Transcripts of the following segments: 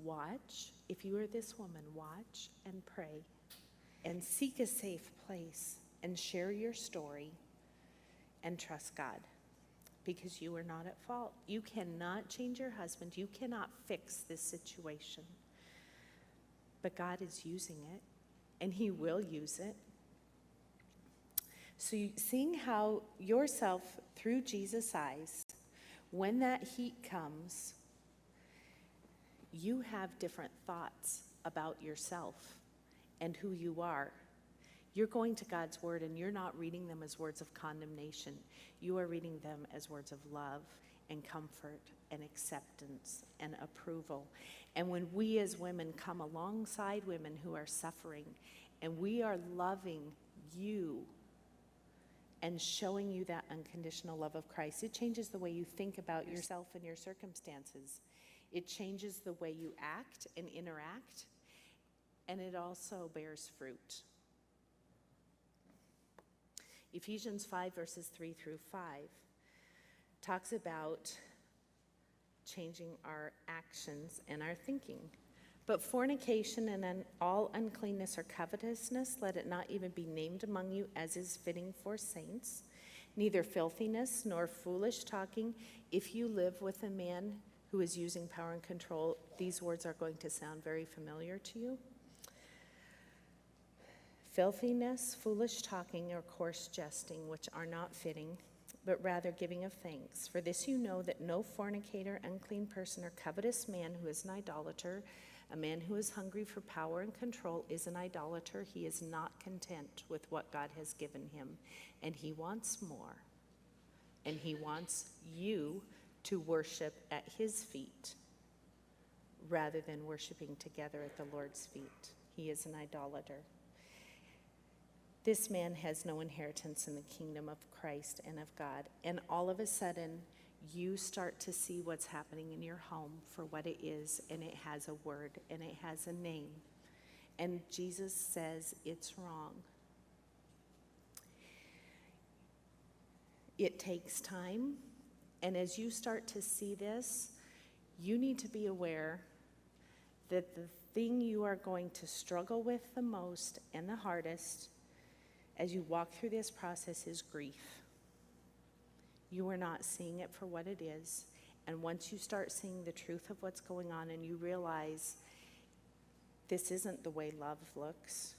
watch. If you are this woman, watch and pray and seek a safe place and share your story and trust God, because you are not at fault. You cannot change your husband. You cannot fix this situation. But God is using it, and he will use it. So seeing how yourself through Jesus' eyes, when that heat comes, you have different thoughts about yourself and who you are. You're going to God's word and you're not reading them as words of condemnation. You are reading them as words of love and comfort and acceptance and approval. And when we as women come alongside women who are suffering and we are loving you and showing you that unconditional love of Christ, it changes the way you think about yourself and your circumstances. It changes the way you act and interact, and it also bears fruit. Ephesians 5, verses 3 through 5 talks about changing our actions and our thinking. But fornication and all uncleanness or covetousness, let it not even be named among you as is fitting for saints. Neither filthiness nor foolish talking. If you live with a man who is using power and control, these words are going to sound very familiar to you. Filthiness, foolish talking, or coarse jesting, which are not fitting, but rather giving of thanks. For this you know, that no fornicator, unclean person, or covetous man who is an idolater, a man who is hungry for power and control, is an idolater. He is not content with what God has given him, and he wants more. And he wants you to worship at his feet rather than worshiping together at the Lord's feet. He is an idolater. This man has no inheritance in the kingdom of Christ and of God. And all of a sudden, you start to see what's happening in your home for what it is, and it has a word, and it has a name. And Jesus says it's wrong. It takes time, and as you start to see this, you need to be aware that the thing you are going to struggle with the most and the hardest as you walk through this process is grief. You are not seeing it for what it is. And once you start seeing the truth of what's going on and you realize this isn't the way love looks,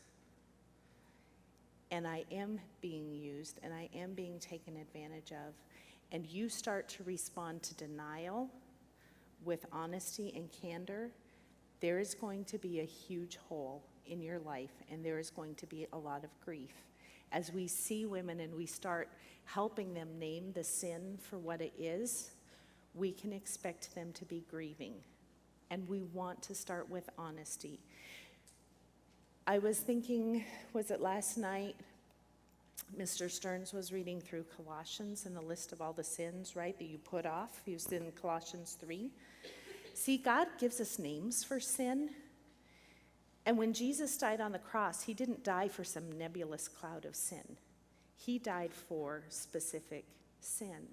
and I am being used and I am being taken advantage of, and you start to respond to denial with honesty and candor, there is going to be a huge hole in your life, and there is going to be a lot of grief. As we see women and we start helping them name the sin for what it is, we can expect them to be grieving. And we want to start with honesty. I was thinking, was it last night? Mr. Stearns was reading through Colossians and the list of all the sins, right, that you put off. He was in Colossians 3. See, God gives us names for sin. And when Jesus died on the cross, he didn't die for some nebulous cloud of sin. He died for specific sin.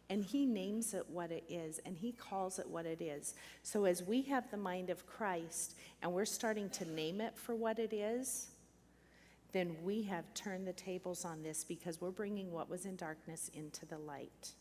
And he names it what it is, and he calls it what it is. So as we have the mind of Christ, and we're starting to name it for what it is, then we have turned the tables on this, because we're bringing what was in darkness into the light.